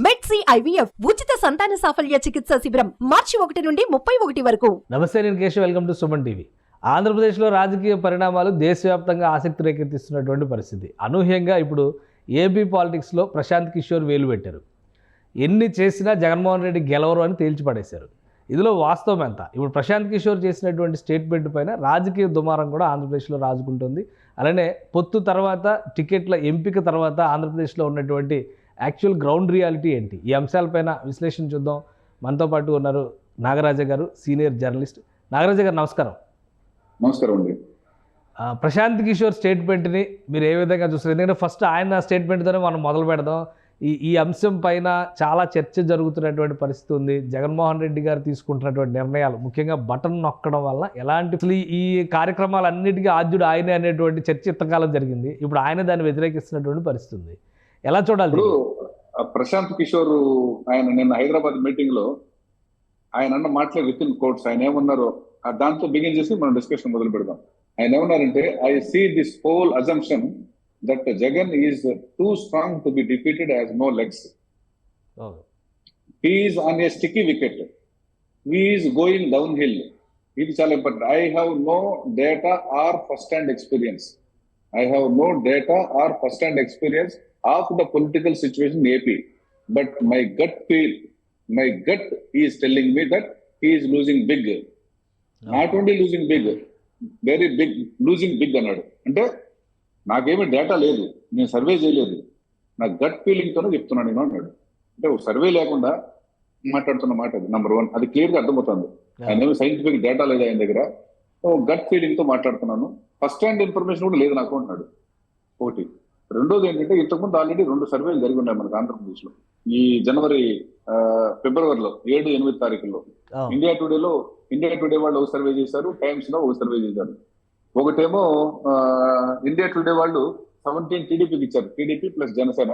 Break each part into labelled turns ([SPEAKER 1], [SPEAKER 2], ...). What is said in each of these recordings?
[SPEAKER 1] మెడ్సీ IVF ఉచిత సంతాన సాఫల్య చికిత్స శిబిరం మార్చి 1 నుండి 31 వరకు.
[SPEAKER 2] నమస్తే, నేను Keshav. Welcome to Suman TV. ఆంధ్రప్రదేశ్లో రాజకీయ పరిణామాలు దేశవ్యాప్తంగా ఆసక్తి రేకెత్తిస్తున్నటువంటి పరిస్థితి. అనూహ్యంగా ఇప్పుడు ఏపీ పాలిటిక్స్లో ప్రశాంత్ కిషోర్ వేలు పెట్టారు. ఎన్ని చేసినా జగన్మోహన్ రెడ్డి గెలవరు అని తేల్చిపడేశారు. ఇందులో వాస్తవం ఎంత? ఇప్పుడు ప్రశాంత్ కిషోర్ చేసినటువంటి స్టేట్మెంట్ పైన రాజకీయ దుమారం కూడా ఆంధ్రప్రదేశ్లో రాజుకుంటుంది. అలానే పొత్తు తర్వాత, టికెట్ల ఎంపిక తర్వాత ఆంధ్రప్రదేశ్లో ఉన్నటువంటి యాక్చువల్ గ్రౌండ్ రియాలిటీ ఏంటి? ఈ అంశాలపైన విశ్లేషణ చూద్దాం. మనతో పాటు ఉన్నారు నాగరాజ గారు, సీనియర్ జర్నలిస్ట్. నాగరాజ గారు నమస్కారం.
[SPEAKER 3] నమస్కారం అండి.
[SPEAKER 2] ప్రశాంత్ కిషోర్ స్టేట్మెంట్ని మీరు ఏ విధంగా చూస్తారు? ఎందుకంటే ఫస్ట్ ఆయన స్టేట్మెంట్తోనే మనం మొదలు పెడదాం. ఈ అంశం పైన చాలా చర్చ జరుగుతున్నటువంటి పరిస్థితి ఉంది. జగన్మోహన్ రెడ్డి గారు తీసుకుంటున్నటువంటి నిర్ణయాలు, ముఖ్యంగా బటన్ నొక్కడం వల్ల ఎలాంటి ఈ కార్యక్రమాలన్నిటికీ ఆద్యుడు ఆయనే అనేటువంటి చర్చ ఇంతకాలం జరిగింది. ఇప్పుడు ఆయన దాన్ని వ్యతిరేకిస్తున్నటువంటి పరిస్థితి ఉంది. ఎలా చూడాలి?
[SPEAKER 3] ఇప్పుడు ప్రశాంత్ కిషోర్ ఆయన నిన్న హైదరాబాద్ మీటింగ్ లో ఆయన అన్న మాటలే విత్ ఇన్ కోట్స్. ఆయన ఏమన్నారో దాంతో బిగిన్ చేసి మనం డిస్కషన్ మొదలు పెడదాం. ఆయన ఏమన్నారంటే, I see this whole assumption that Jagan is too strong to be defeated as no legs. He is on a sticky wicket. He is going downhill. ఇది చాలా important. I have no data or first hand experience. I have no data or first-hand experience of the political situation in AP, but my gut is telling me that he is losing big. Not only losing big, very big, losing big అన్నాడు. అంటే నాకేమీ data లేదు, నేను survey చేయలేదు, నా gut feeling తోనే చెప్తున్నాను నేను అన్నాడు. అంటే సర్వే లేకుండా మాట్లాడుతున్న మాట అది. నెంబర్ 1, అది క్లియర్ గా అర్థమవుతుంది. ఆయన ఏమో సైంటిఫిక్ డేటా లేదు ఆయన దగ్గర, గట్ ఫీలింగ్ తో మాట్లాడుతున్నాను, ఫస్ట్ హ్యాండ్ ఇన్ఫర్మేషన్ కూడా లేదు నాకు అంటున్నాడు. ఒకటి. రెండోది ఏంటంటే, ఇంతకుముందు ఆల్రెడీ 2 సర్వేలు జరిగి ఉన్నాయి మనకు ఆంధ్రప్రదేశ్ లో. ఈ ఫిబ్రవరిలో 7-8 తారీఖుల్లో ఇండియా టుడే వాళ్ళు ఒక సర్వే చేశారు, టైమ్స్ లో ఒక సర్వే చేశారు. ఒకటేమో ఇండియా టుడే వాళ్ళు 17 టీడీపీకి ఇచ్చారు, టీడీపీ ప్లస్ జనసేన.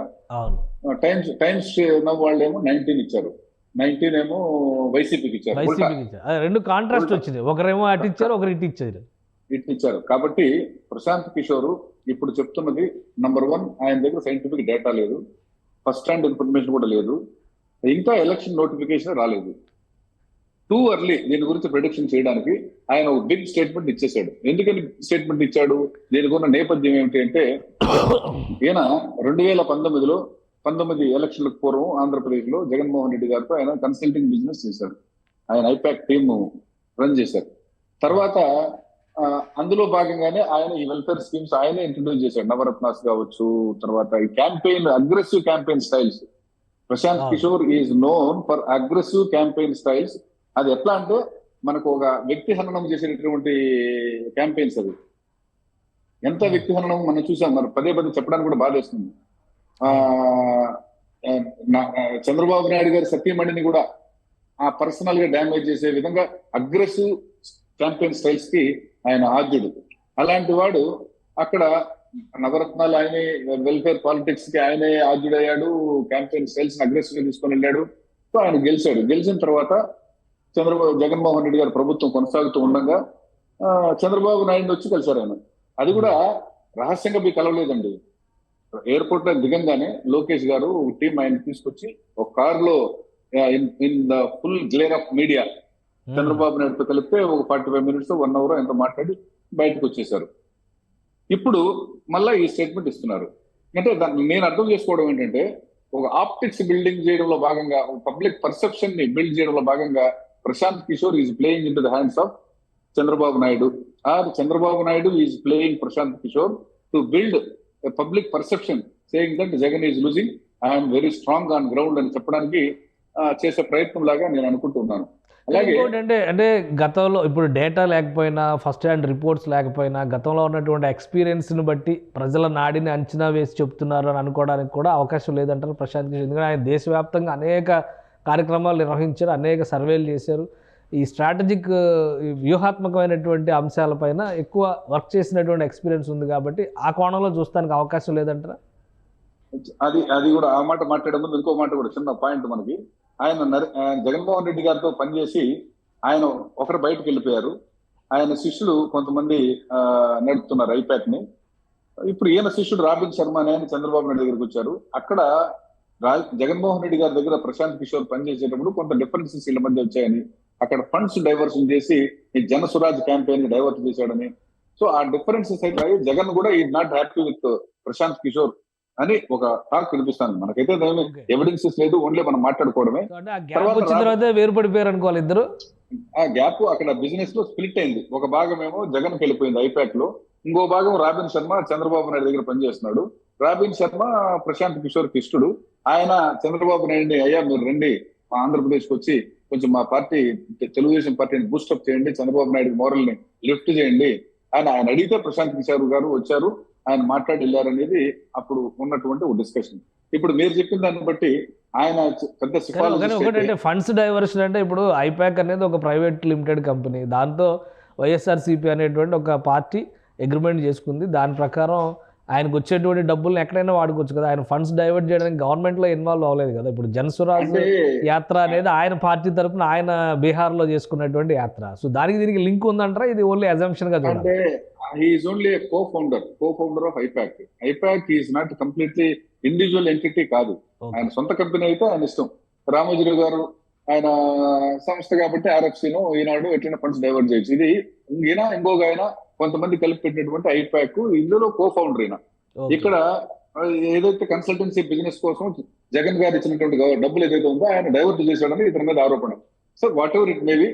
[SPEAKER 3] టైమ్స్ వాళ్ళు ఏమో 19 ఇచ్చారు, 19 ఏమో వైసీపీకి ఇచ్చారు.
[SPEAKER 2] రెండు కాంట్రాస్ట్ వచ్చింది, ఒకరేమో అటు ఇచ్చారు, ఒకరు ఇటు ఇచ్చారు.
[SPEAKER 3] కాబట్టి ప్రశాంత్ కిషోర్ ఇప్పుడు చెప్తున్నది నెంబర్ 1, ఆయన దగ్గర సైంటిఫిక్ డేటా లేదు, ఫస్ట్ హ్యాండ్ ఇన్ఫర్మేషన్ కూడా లేదు, ఇంకా ఎలక్షన్ నోటిఫికేషన్ రాలేదు. టూ ఎర్లీ దీని గురించి ప్రెడిక్షన్ చేయడానికి ఆయన ఒక బిగ్ స్టేట్మెంట్ ఇచ్చేసాడు. ఎందుకని స్టేట్మెంట్ ఇచ్చాడు? దీనికి ఉన్న నేపథ్యం ఏమిటి అంటే, ఈయన 2019 ఎలక్షన్లకు పూర్వం ఆంధ్రప్రదేశ్ లో జగన్మోహన్ రెడ్డి గారితో ఆయన కన్సల్టింగ్ బిజినెస్ చేశారు. ఆయన ఐపాక్ టీమ్ రన్ చేశారు. తర్వాత అందులో భాగంగానే ఆయన ఈ వెల్ఫేర్ స్కీమ్స్ ఆయనే ఇంట్రడ్యూస్ చేశాడు. నవరత్నాస్ కావచ్చు, తర్వాత ఈ campaign, aggressive campaign styles. Prashant Kishor is known for aggressive campaign styles. అది ఎట్లా అంటే, మనకు ఒక వ్యక్తి హననం చేసేటటువంటి క్యాంపెయిన్స్. అది ఎంత వ్యక్తి హననం మనం చూసాం, మరి పదే చెప్పడానికి కూడా బాధేస్తుంది. చంద్రబాబు నాయుడు గారి సతీమణిని కూడా పర్సనల్ గా డ్యామేజ్ చేసే విధంగా అగ్రెసివ్ క్యాంపెయిన్ స్టైల్స్ కి ఆయన ఆద్యుడు. అలాంటి వాడు అక్కడ నవరత్నాలు ఆయనే, వెల్ఫేర్ పాలిటిక్స్ కి ఆయనే ఆద్యుడయ్యాడు, క్యాంపెయిన్ స్టైల్స్ అగ్రెసివ్ గా తీసుకొని వెళ్ళాడు. సో ఆయన గెలిచాడు. గెలిచిన తర్వాత జగన్మోహన్ రెడ్డి గారి ప్రభుత్వం కొనసాగుతూ ఉండగా చంద్రబాబు నాయుడు వచ్చి కలిశారు ఆయన. అది కూడా రహస్యంగా మీకు కలవలేదండి. ఎయిర్పోర్ట్ లో దిగంగానే లోకేష్ గారు టీం ఆయన తీసుకొచ్చి ఒక కార్ లో in the full glare of media Chandrababu నాయుడుతో కలిపితే ఒక 45 మినిట్స్ 1 అవర్ ఎంతో మాట్లాడి బయటకు వచ్చేసారు. ఇప్పుడు మళ్ళా ఈ స్టేట్మెంట్ ఇస్తున్నారు. అంటే దాన్ని నేను అర్థం చేసుకోవడం ఏంటంటే, ఒక ఆప్టిక్స్ బిల్డింగ్ చేయడంలో భాగంగా, పబ్లిక్ పర్సెప్షన్ ని బిల్డ్ చేయడంలో భాగంగా Prashant Kishor is playing into the hands of Chandrababu Naidu, or Chandrababu Naidu is playing Prashant Kishor to build public perception saying that Jagan is losing, I'm very strong on ground అని చెప్పడానికి చేసే ప్రయత్నం లాగా నేను అనుకుంటున్నాను. అలాగే
[SPEAKER 2] అంటే గతంలో ఇప్పుడు డేటా లేకపోయినా, ఫస్ట్ హ్యాండ్ రిపోర్ట్స్ లేకపోయినా, గతంలో ఉన్నటువంటి ఎక్స్పీరియన్స్ని బట్టి ప్రజల నాడిని అంచనా వేసి చెప్తున్నారు అని అనుకోవడానికి కూడా అవకాశం లేదంటారు ప్రశాంత్ కిషోర్. ఎందుకంటే ఆయన దేశవ్యాప్తంగా అనేక కార్యక్రమాలు నిర్వహించారు, అనేక సర్వేలు చేశారు. ఈ స్ట్రాటజిక్, వ్యూహాత్మకమైనటువంటి అంశాలపైన ఎక్కువ వర్క్ చేసినటువంటి ఎక్స్పీరియన్స్ ఉంది కాబట్టి ఆ కోణంలో చూస్తానికి అవకాశం లేదంటారా?
[SPEAKER 3] అది కూడా ఆ మాట మాట్లాడే ముందు ఇంకో మాట కూడా చిన్న పాయింట్ మనకి. ఆయన జగన్మోహన్ రెడ్డి గారితో పనిచేసి ఆయన ఒకరు బయటకు వెళ్ళిపోయారు. ఆయన శిష్యులు కొంతమంది నడుపుతున్నారు ఐపాక్ ని. ఇప్పుడు ఈయన శిష్యుడు రాబిన్ శర్మ అని ఆయన చంద్రబాబు నాయుడు దగ్గరికి వచ్చారు. అక్కడ జగన్మోహన్ రెడ్డి గారి దగ్గర ప్రశాంత్ కిషోర్ పనిచేసేటప్పుడు కొంత డిఫరెన్సెస్ వీళ్ళ మధ్య వచ్చాయని, అక్కడ ఫండ్స్ డైవర్షన్ చేసి ఈ జన స్వరాజ్ క్యాంపెయిన్ ని డైవర్ట్ చేశాడని, సో ఆ డిఫరెన్సెస్ అయితే జగన్ కూడా ఈ not happy with Prashant Kishor అని ఒక టాక్ వినిపిస్తాను. మనకైతే ఎవిడెన్సెస్ లేదు, ఓన్లీ మనం మాట్లాడుకోవడమే.
[SPEAKER 2] వేరుపడిపోయారు అనుకోవాలి ఇద్దరు.
[SPEAKER 3] ఆ గ్యాప్ అక్కడ బిజినెస్ లో స్ప్లిట్ అయింది. ఒక భాగం ఏమో జగన్ వెళ్ళిపోయింది ఐపాక్ లో, ఇంకో భాగం రాబిన్ శర్మ చంద్రబాబు నాయుడు దగ్గర పనిచేస్తున్నాడు. రాబిన్ శర్మ ప్రశాంత్ కిషోర్ ఇష్టుడు. ఆయన చంద్రబాబు నాయుడిని, అయ్యా మీరు రండి మా ఆంధ్రప్రదేశ్ కి వచ్చి కొంచెం మా పార్టీ తెలుగుదేశం పార్టీని బూస్టప్ చేయండి, చంద్రబాబు నాయుడు మోరల్ ని లిఫ్ట్ చేయండి ఆయన అడిగితే ప్రశాంత్ కిషోర్ గారు వచ్చారు, ఆయన మాట్లాడి వెళ్ళారనేది అప్పుడు ఉన్నటువంటి ఒక డిస్కషన్. ఇప్పుడు మీరు చెప్పిన దాన్ని బట్టి ఆయన పెద్ద
[SPEAKER 2] సిఫారసు. ఫండ్స్ డైవర్షన్ అంటే ఇప్పుడు ఐపాక్ అనేది ఒక ప్రైవేట్ లిమిటెడ్ కంపెనీ, దాంతో వైఎస్ఆర్సీపీ అనేటువంటి ఒక పార్టీ అగ్రిమెంట్ చేసుకుంది. దాని ప్రకారం ఆయనకు వచ్చేటువంటి డబ్బులను ఎక్కడైనా వాడుకోవచ్చు కదా. ఆయన ఫండ్స్ డైవర్ట్ చేయడానికి గవర్నమెంట్లో ఇన్వాల్వ్ అవ్వలేదు కదా. ఇప్పుడు జనస్వరాజ్ యాత్ర అనేది ఆయన పార్టీ తరఫున ఆయన బీహార్లో చేసుకున్నటువంటి యాత్ర. సో దానికి దీనికి లింక్ ఉందంటారా, ఇది ఓన్లీ అజంప్షన్ గా చూడాలి?
[SPEAKER 3] He is only a co-founder of IPAC. IPAC is not completely individual entity కాదు. ఆయన సొంత కంపెనీ అయితే ఆయన ఇష్టం. రామోజీరావు గారు ఆయన సంస్థ కాబట్టి ఆర్ఎఫ్సీను ఈనాడు ఎట్లైనా ఫండ్స్ డైవర్ట్ చేయొచ్చు. ఇది ఈయన ఇంకొక ఆయన కొంతమంది కలిపి పెట్టినటువంటి ఐపాక్, ఇందులో కో-ఫౌండర్ అయినా. ఇక్కడ ఏదైతే కన్సల్టెన్సీ బిజినెస్ కోసం జగన్ గారు ఇచ్చినటువంటి డబ్బులు ఏదైతే ఉందో ఆయన డైవర్ట్ చేశాడని ఇతని మీద ఆరోపణ. So whatever it may be,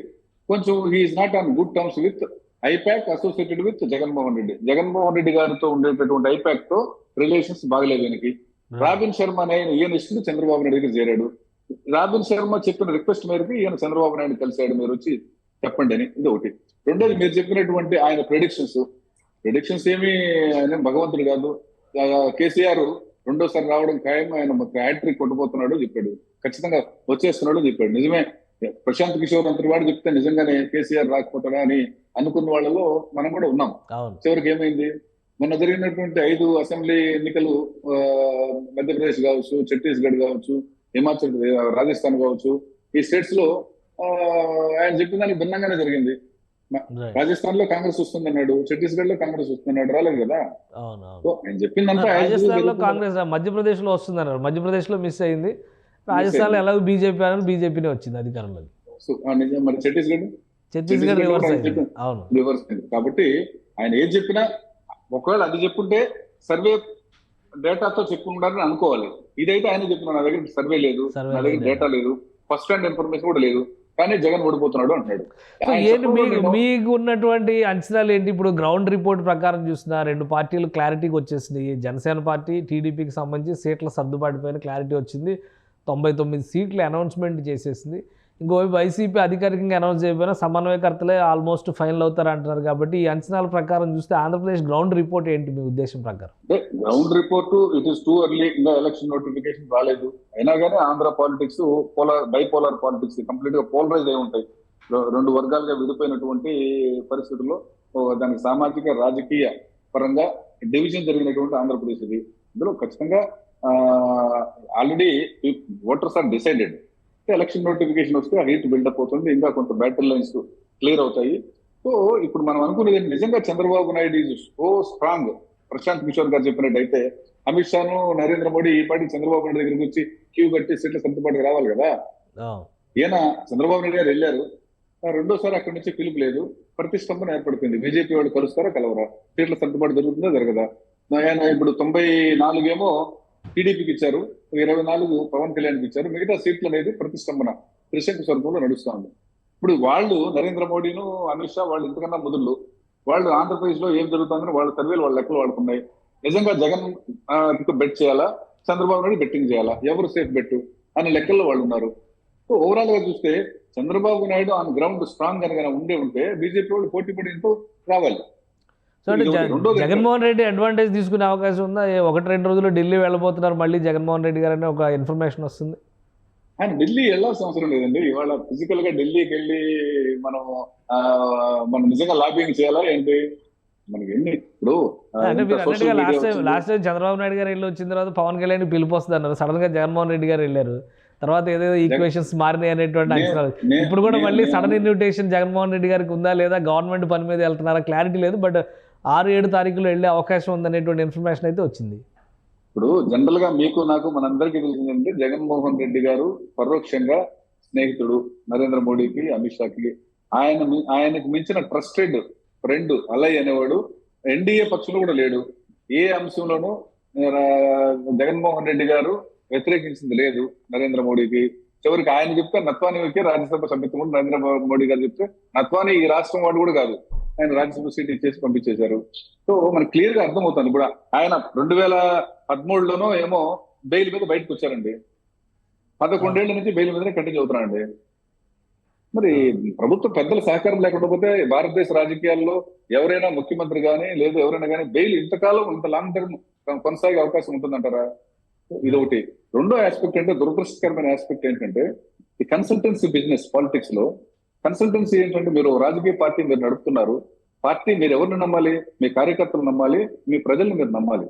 [SPEAKER 3] కొంచెం he is not on good terms with IPAC associated with Jaganmohan Reddy. Jaganmohan Reddy గారితో ఉండేటటువంటి ఐపాక్ తో రిలేషన్స్ బాగలేదు ఈయనకి. రాబిన్ శర్మ అనే ఈయన ఇష్టం చంద్రబాబు నాయుడు దగ్గర చేరాడు. రాబిన్ శర్మ చెప్పిన రిక్వెస్ట్ మేరకు ఈయన చంద్రబాబు నాయుడు కలిశాడు, మీరు వచ్చి చెప్పండి అని. ఇది ఒకటి. రెండోది, మీరు చెప్పినటువంటి ఆయన ప్రెడిక్షన్స్ ఏమి ఆయన భగవంతుడు కాదు. కేసీఆర్ రెండోసారి రావడం ఖాయం, ఆయన హ్యాట్రిక్ కొట్టబోతున్నాడు చెప్పాడు, ఖచ్చితంగా వచ్చేస్తున్నాడు చెప్పాడు. నిజమే, ప్రశాంత్ కిషోర్ అంతటి వాడు చెప్తే నిజంగానే కేసీఆర్ రాకపోతాడా అని అనుకున్న వాళ్ళలో మనం కూడా ఉన్నాం. చివరికి ఏమైంది, మొన్న జరిగినటువంటి 5 అసెంబ్లీ ఎన్నికలు మధ్యప్రదేశ్ కావచ్చు, ఛత్తీస్గఢ్ కావచ్చు, హిమాచల్ రాజస్థాన్ కావచ్చు, ఈ స్టేట్స్ లో ఆయన చెప్పిన దానికి భిన్నంగానే జరిగింది. రాజస్థాన్ లో కాంగ్రెస్ వస్తుందన్నాడు, ఛత్తీస్గఢ్ లో కాంగ్రెస్ వస్తున్నాడు, రాలేదు కదా. ఆయన చెప్పిందంతా
[SPEAKER 2] రాజస్థాన్ లో కాంగ్రెస్, మధ్యప్రదేశ్ లో వస్తుందన్నారు, మధ్యప్రదేశ్ లో మిస్ అయింది. రాజస్థాన్ లో ఎలాగో బీజేపీ అని బీజేపీనే వచ్చింది అధికారంలోకి.
[SPEAKER 3] మరి ఛత్తీస్గఢ్ రివర్స్ అయింది. కాబట్టి ఆయన ఏం చెప్పినా ఒకవేళ అది చెప్పుంటే సర్వే డేటాతో చెప్పుకుంటారని అనుకోవాలి. ఇదైతే ఆయన చెప్తున్నాడు, నా దగ్గర సర్వే లేదు, నా దగ్గర డేటా లేదు, ఫస్ట్ హ్యాండ్ ఇన్ఫర్మేషన్ కూడా లేదు, కానీ జగన్ ఓడిపోతున్నాడు అంటాడు.
[SPEAKER 2] మీకు ఉన్నటువంటి అంచనాలు ఏంటి? ఇప్పుడు గ్రౌండ్ రిపోర్ట్ ప్రకారం చూసిన 2 పార్టీలు క్లారిటీకి వచ్చేసింది. జనసేన పార్టీ టీడీపీకి సంబంధించి సీట్ల సర్దుబాటు పైన క్లారిటీ వచ్చింది, 99 సీట్లు అనౌన్స్మెంట్ చేసేసింది. ఇంకోవైపు వైసీపీ అధికారికంగా అనౌన్స్ చేయకపోయినా సమన్వయకర్తలే ఆల్మోస్ట్ ఫైనల్ అవుతారు అంటున్నారు. కాబట్టి ఈ అంచనాల ప్రకారం చూస్తే ఆంధ్రప్రదేశ్ గ్రౌండ్ రిపోర్ట్ ఏంటి మీ ఉద్దేశం ప్రకారం?
[SPEAKER 3] Ground report it is too early, ఇంకా ఎలక్షన్ నోటిఫికేషన్ రాలేదు. అయినా కానీ Andhra politics bipolar politics, complete గా పోలరైజ్ అయి ఉంటాయి. 2 వర్గాలుగా విడిపోయినటువంటి పరిస్థితుల్లో దానికి సామాజిక రాజకీయ పరంగా డివిజన్ జరిగినటువంటి ఆంధ్రప్రదేశ్ ఇది. ఇందులో ఖచ్చితంగా already voters are decided. Election notification వస్తే ఆ హీట్ బిల్డప్ అవుతుంది, ఇంకా కొంత బ్యాటిల్ లైన్స్ క్లియర్ అవుతాయి. సో ఇప్పుడు మనం అనుకునేది నిజంగా Chandrababu Naidu is so strong, Prashant Kishor గారు చెప్పినట్టయితే అమిత్ షాను నరేంద్ర మోడీ ఈ పార్టీ చంద్రబాబు నాయుడు దగ్గరికి వచ్చి క్యూ కట్టి సీట్ల సర్దుబాటుగా రావాలి కదా. ఈయన చంద్రబాబు నాయుడు గారు వెళ్ళారు, రెండోసారి అక్కడి నుంచి పిలుపు లేదు, ప్రతిష్టంభన ఏర్పడుతుంది. బీజేపీ వాళ్ళు కలుస్తారా కలవరా, సీట్ల సర్దుబాటు జరుగుతుందా జరగదా. ఆయన ఇప్పుడు 94 ఏమో టీడీపీకి ఇచ్చారు, 24 పవన్ కళ్యాణ్కి ఇచ్చారు, మిగతా సీట్లు అనేది ప్రతిష్టంభన త్రిశంకు స్వర్గంలో నడుస్తా ఉంది. ఇప్పుడు వాళ్ళు నరేంద్ర మోడీను అమిత్ షా వాళ్ళు ఇంతకన్నా మొదలు వాళ్ళు ఆంధ్రప్రదేశ్ లో ఏం జరుగుతుందని వాళ్ళ సర్వేలు వాళ్ళ లెక్కలు వాడుకున్నాయి. నిజంగా జగన్ బెట్ చేయాలా, చంద్రబాబు నాయుడు బెట్టింగ్ చేయాలా, ఎవరు సేఫ్ బెట్టు అనే లెక్కల్లో వాళ్ళు ఉన్నారు. సో ఓవరాల్ గా చూస్తే Chandrababu Naidu on ground strong కనుక ఉంటే బీజేపీ వాళ్ళు పోటీ పడితో రావాలి.
[SPEAKER 2] సో అంటే జగన్మోహన్ రెడ్డి అడ్వాంటేజ్ తీసుకునే అవకాశం ఉందా? 1-2 రోజుల్లో ఢిల్లీ వెళ్ళబోతున్నారు మళ్ళీ జగన్మోహన్ రెడ్డి గారు అనే ఒక ఇన్ఫర్మేషన్ వస్తుంది.
[SPEAKER 3] ఆయన ఢిల్లీ వెళ్ళాల్సిన అవసరం లేదండి. ఇవాళ ఫిజికల్ గా ఢిల్లీకి వెళ్ళి మనం నిజంగా లాబింగ్ చేయాలా ఏంటి? మనకి ఎన్ని ఇప్పుడు
[SPEAKER 2] లాస్ట్ టైం చంద్రబాబు నాయుడు గారు వెళ్ళి వచ్చిన తర్వాత పవన్ కళ్యాణ్ పిలుపు వస్తుంది అన్నారు, సడన్ గా జగన్మోహన్ రెడ్డి గారు వెళ్ళారు, తర్వాత ఏదేదో ఈక్వేషన్స్ మారినాయి అనేటువంటి అంచనాలు. ఇప్పుడు కూడా మళ్ళీ సడన్ ఇన్విటేషన్ జగన్మోహన్ రెడ్డి గారికి ఉందా లేదా, గవర్నమెంట్ పని మీద వెళ్తున్నారా క్లారిటీ లేదు, బట్ 6-7 తారీఖులో వెళ్ళే అవకాశం ఉందనేటువంటి ఇన్ఫర్మేషన్ అయితే వచ్చింది.
[SPEAKER 3] ఇప్పుడు జనరల్ గా మీకు నాకు మనందరికీ తెలిసిందంటే జగన్మోహన్ రెడ్డి గారు పరోక్షంగా స్నేహితుడు నరేంద్ర మోడీకి, అమిత్ షాకి. ఆయనకు మించిన ట్రస్టెడ్ ఫ్రెండ్ అలై అనేవాడు ఎన్డీఏ పక్షంలో కూడా లేడు. ఏ అంశంలోనూ జగన్మోహన్ రెడ్డి గారు వ్యతిరేకించింది లేదు నరేంద్ర మోడీకి. చివరికి ఆయన చెప్తే నత్వానీకి రాజ్యసభ సభ్యత్వం కూడా నరేంద్ర మోడీ గారు చెప్తే నత్వానీ ఈ రాష్ట్రం వాడు కూడా కాదు, ఆయన రాజ్యసభ సీట్ ఇచ్చేసి పంపించేశారు. సో మనకు క్లియర్ గా అర్థమవుతుంది. ఇప్పుడు ఆయన 2013లోనో ఏమో బెయిల్ మీద బయటకు వచ్చారండి. 11 ఏళ్ల నుంచి బెయిల్ మీదనే కంటిన్యూ అవుతున్నారండి. మరి ప్రభుత్వ పెద్దల సహకారం లేకపోతే భారతదేశ రాజకీయాల్లో ఎవరైనా ముఖ్యమంత్రి కానీ లేదా ఎవరైనా కానీ బెయిల్ ఇంతకాలం ఇంత లాంగ్ టర్మ్ కొనసాగే అవకాశం ఉంటుందంటారా? ఇదొకటి. రెండో ఆస్పెక్ట్ అంటే దురదృష్టకరమైన ఆస్పెక్ట్ ఏంటంటే ఈ కన్సల్టెన్సీ బిజినెస్ పాలిటిక్స్ లో. కన్సల్టెన్సీ ఏంటంటే మీరు రాజకీయ పార్టీ మీరు నడుపుతున్నారు. పార్టీ మీరు ఎవరిని నమ్మాలి? మీ కార్యకర్తలు నమ్మాలి, మీ ప్రజల్ని మీరు నమ్మాలి.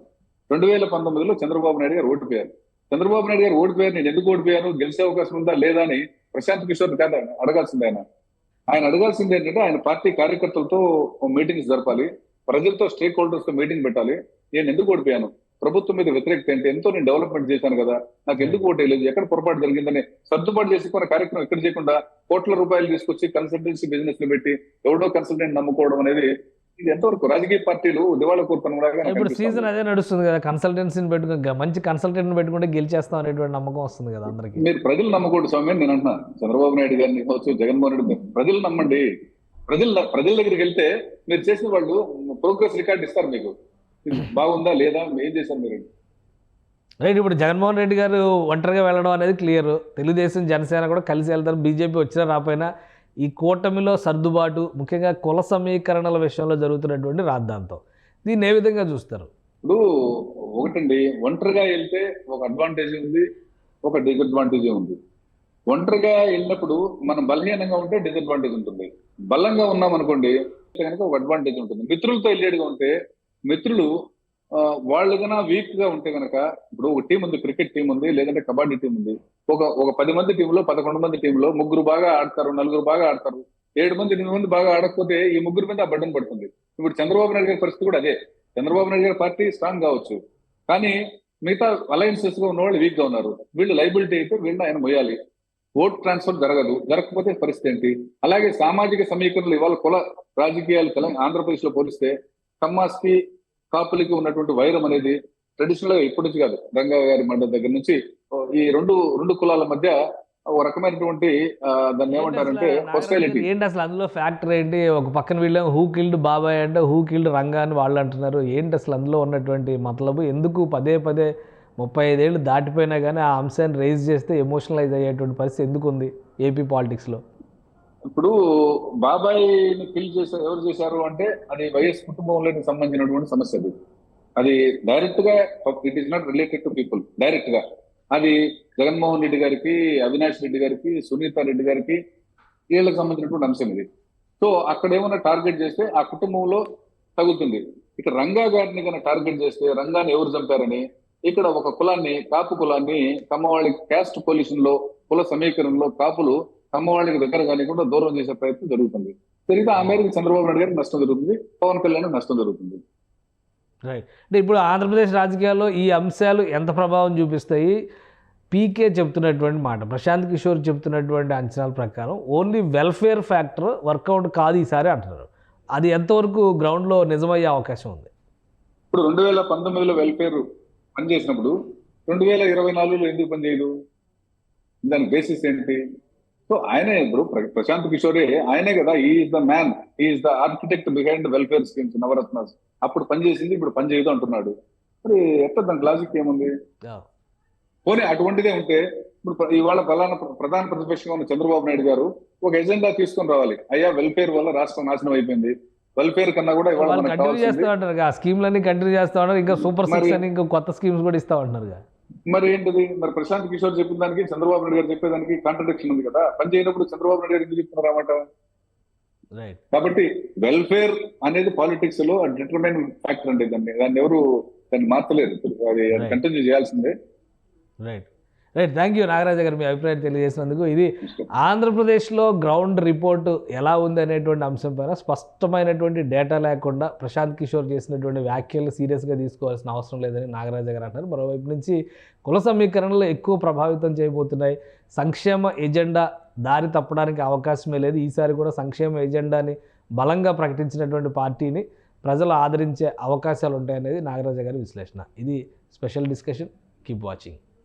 [SPEAKER 3] 2019లో చంద్రబాబు నాయుడు గారు ఓడిపోయారు. చంద్రబాబు నాయుడు గారు ఓడిపోయారు, నేను ఎందుకు ఓడిపోయాను, గెలిచే అవకాశం ఉందా లేదా అని ప్రశాంత్ కిషోర్ కాదు అడగాల్సింది. ఆయన అడగాల్సింది ఏంటంటే ఆయన పార్టీ కార్యకర్తలతో మీటింగ్స్ జరపాలి, ప్రజలతో స్టేక్ హోల్డర్స్ తో మీటింగ్ పెట్టాలి. నేను ఎందుకు ఓడిపోయాను, ప్రభుత్వం మీద వ్యతిరేకత ఏంటి, ఎంతో నేను డెవలప్మెంట్ చేశాను కదా, నాకు ఎందుకు ఓటేయలేదు, ఎక్కడ పొరపాటు జరిగిందని సర్దుబాటు చేసుకున్న కార్యక్రమం ఎక్కడ చేయకుండా కోట్ల రూపాయలు తీసుకొచ్చి కన్సల్టెన్సీ బిజినెస్ లో పెట్టి ఎవడో కన్సల్టెంట్ నమ్ముకోవడం అనేది ఇది ఎంతవరకు రాజకీయ పార్టీలు దివాళా కోరుతున్న.
[SPEAKER 2] ఇప్పుడు సీజన్ అదే నడుస్తుంది కదా, కన్సల్టెన్సీని పెట్టుకుని మంచి కన్సల్టెంట్ పెట్టుకుంటే గెలిచేస్తాం అనేటువంటి నమ్మకం వస్తుంది కదా అందరికి.
[SPEAKER 3] మీరు ప్రజలు నమ్మకూడదు స్వామి అని నేను అంటున్నా. చంద్రబాబు నాయుడు గారిని కావచ్చు, జగన్మోహన్ రెడ్డి ప్రజలు నమ్మండి. ప్రజల దగ్గరికి వెళ్తే మీరు చేసిన వాళ్ళు ప్రోగ్రెస్ రికార్డ్ ఇస్తారు, మీకు బాగుందా లేదా, ఏం చేశారు మీరు.
[SPEAKER 2] రైట్. ఇప్పుడు జగన్మోహన్ రెడ్డి గారు ఒంటరిగా వెళ్ళడం అనేది క్లియర్. తెలుగుదేశం జనసేన కూడా కలిసి వెళ్తారు. బీజేపీ వచ్చినా రాపోయినా ఈ కూటమిలో సర్దుబాటు, ముఖ్యంగా కుల సమీకరణల విషయంలో జరుగుతున్నటువంటి రాద్ధాంతం, దీన్ని ఏ విధంగా చూస్తారు?
[SPEAKER 3] ఇప్పుడు ఒకటండి, ఒంటరిగా వెళ్తే ఒక అడ్వాంటేజ్ ఉంది, ఒక డిసడ్వాంటేజ్ ఉంది. ఒంటరిగా వెళ్ళినప్పుడు మనం బలహీనంగా ఉంటే డిసడ్వాంటేజ్ ఉంటుంది, బలంగా ఉన్నాం అనుకోండి కనుక ఒక అడ్వాంటేజ్ ఉంటుంది. మిత్రులతో వెళ్ళేడుగా ఉంటే మిత్రులు వాళ్ళు కన్నా వీక్ గా ఉంటే కనుక, ఇప్పుడు ఒక టీం ఉంది, క్రికెట్ టీం ఉంది, లేదంటే కబడ్డీ టీం ఉంది. ఒక 10 మంది టీంలో 11 మంది టీంలో 3 బాగా ఆడతారు, 4 బాగా ఆడతారు, 7 మంది 8 మంది బాగా ఆడకపోతే ఈ 3 మీద ఆ బడ్డం పడుతుంది. ఇప్పుడు చంద్రబాబు నాయుడు గారి పరిస్థితి కూడా అదే. చంద్రబాబు నాయుడు గారి పార్టీ స్ట్రాంగ్ కావచ్చు, కానీ మిగతా అలయన్సెస్ గా ఉన్న వాళ్ళు వీక్ గా ఉన్నారు. వీళ్ళు లైబిలిటీ అయితే వీళ్ళని ఆయన మొయ్యాలి. ఓట్ ట్రాన్స్ఫర్ జరగదు, జరగకపోతే పరిస్థితి ఏంటి? అలాగే సామాజిక సమీకరణలు ఇవాళ కుల రాజకీయాలు ఆంధ్రప్రదేశ్ లో పోలిస్తే కమ్మాస్కి కాపులకి ఉన్నటువంటి వైరం అనేది ట్రెడిషనల్ గా ఇప్పటి నుంచి కాదు, రంగా గారి మండలి దగ్గర నుంచి ఈ రెండు కులాల మధ్య ఒక రకమైనటువంటి దాన్ని ఏమంటారంటే హాస్టైలిటీ.
[SPEAKER 2] ఏంటి అసలు అందులో ఫ్యాక్టర్ ఏంటి? ఒక పక్కన వీళ్ళు హూ కిల్డ్ బాబాయ్ అంటే హూ కిల్డ్ రంగా అని వాళ్ళు అంటున్నారు. ఏంటి అసలు అందులో ఉన్నటువంటి మతలబు? ఎందుకు పదే 35 ఏళ్ళు దాటిపోయినా కానీ ఆ అంశాన్ని రైజ్ చేస్తే ఎమోషనలైజ్ అయ్యేటువంటి పరిస్థితి ఎందుకు ఉంది ఏపీ పాలిటిక్స్లో?
[SPEAKER 3] ఇప్పుడు బాబాయ్ని కిల్ చేశారు, ఎవరు చేశారు అంటే అది వైఎస్ కుటుంబంలోకి సంబంధించినటువంటి సమస్య. అది డైరెక్ట్ గా it is not related to people. Direct గా అది జగన్మోహన్ రెడ్డి గారికి, అవినాష్ రెడ్డి గారికి, సునీత రెడ్డి గారికి వీళ్ళకి సంబంధించినటువంటి అంశం ఇది. సో అక్కడ ఏమైనా టార్గెట్ చేస్తే ఆ కుటుంబంలో తగులుతుంది. ఇక రంగా గారిని కన్నా టార్గెట్ చేస్తే రంగాన్ని ఎవరు చంపారని, ఇక్కడ ఒక కులాన్ని, కాపు కులాన్ని కమ్మవాళ్ళ క్యాస్ట్ పొల్యూషన్ లో, కుల సమీకరణలో కాపులు కమ్మవాళ్ళకి దగ్గర కానీ కూడా దూరం చేసే ప్రయత్నం జరుగుతుంది. జరిగితే ఆ మేరకు చంద్రబాబు నాయుడు గారికి నష్టం జరుగుతుంది, పవన్ కళ్యాణ్ నష్టం జరుగుతుంది.
[SPEAKER 2] రైట్. అంటే ఇప్పుడు ఆంధ్రప్రదేశ్ రాజకీయాల్లో ఈ అంశాలు ఎంత ప్రభావం చూపిస్తాయి? పీకే చెప్తున్నటువంటి మాట, ప్రశాంత్ కిషోర్ చెప్తున్నటువంటి అంచనాల ప్రకారం ఓన్లీ వెల్ఫేర్ ఫ్యాక్టర్ వర్కౌట్ కాదు ఈసారి అంటున్నారు. అది ఎంతవరకు గ్రౌండ్లో నిజమయ్యే అవకాశం ఉంది?
[SPEAKER 3] ఇప్పుడు 2019లో వెల్ఫేర్ పనిచేసినప్పుడు 2024లో ఎందుకు పనిచేయదు? దాని బేసిస్ ఏంటి? సో ఆయనే ఇప్పుడు ప్రశాంత్ కిషోరే ఆయనే కదా, is the man, is the architect behind welfare schemes Navaratnas. అప్పుడు పనిచేసింది, ఇప్పుడు పనిచేయదు అంటున్నాడు. మరి ఎట్లా దాని లాజిక్ ఏముంది? పోనీ అటువంటిదే ఉంటే ఇప్పుడు ఇవాళ ప్రధాన ప్రతిపక్షంగా ఉన్న చంద్రబాబు నాయుడు గారు ఒక ఎజెండా తీసుకొని రావాలి. అయ్యా వెల్ఫేర్ వల్ల రాష్ట్రం నాశనం అయిపోయింది, వెల్ఫేర్ కన్నా కూడా ఇవాళ
[SPEAKER 2] కంటిన్యూ చేస్తా ఉంటారు, ఆ స్కీమ్లన్నీ కంటిన్యూ చేస్తా ఉన్నారు, ఇంకా సూపర్ సిక్స్ అని ఇంకా కొత్త స్కీమ్స్ కూడా ఇస్తా ఉంటున్నారు.
[SPEAKER 3] మరి ఏంటిది? మరి ప్రశాంత్ కిషోర్ చెప్పిన దానికి చంద్రబాబు నాయుడు గారు చెప్పేదానికి కాంట్రడిక్షన్ ఉంది కదా. పని చేయనప్పుడు చంద్రబాబు నాయుడు గారు ఎందుకు చెప్తున్నారు అన్నమాట. కాబట్టి వెల్ఫేర్ అనేది పాలిటిక్స్ లో డిటర్మైన్ ఫ్యాక్టర్ అండి. దాన్ని ఎవరు దాన్ని మార్చలేరు, అది కంటిన్యూ చేయాల్సిందే.
[SPEAKER 2] Right. Right, thank you Nagaraja గారు మీ అభిప్రాయం తెలియజేసినందుకు. ఇది ఆంధ్రప్రదేశ్లో గ్రౌండ్ రిపోర్టు ఎలా ఉంది అనేటువంటి అంశం పైన స్పష్టమైనటువంటి డేటా లేకుండా ప్రశాంత్ కిషోర్ చేసినటువంటి వ్యాఖ్యలు సీరియస్గా తీసుకోవాల్సిన అవసరం లేదని నాగరాజ గారు అంటారు. మరోవైపు నుంచి కుల సమీకరణలు ఎక్కువ ప్రభావితం చేయబోతున్నాయి, సంక్షేమ ఎజెండా దారి తప్పడానికి అవకాశమే లేదు, ఈసారి కూడా సంక్షేమ ఎజెండాని బలంగా ప్రకటించినటువంటి పార్టీని ప్రజలు ఆదరించే అవకాశాలు ఉంటాయనేది నాగరాజ గారి విశ్లేషణ. ఇది స్పెషల్ డిస్కషన్. Keep watching.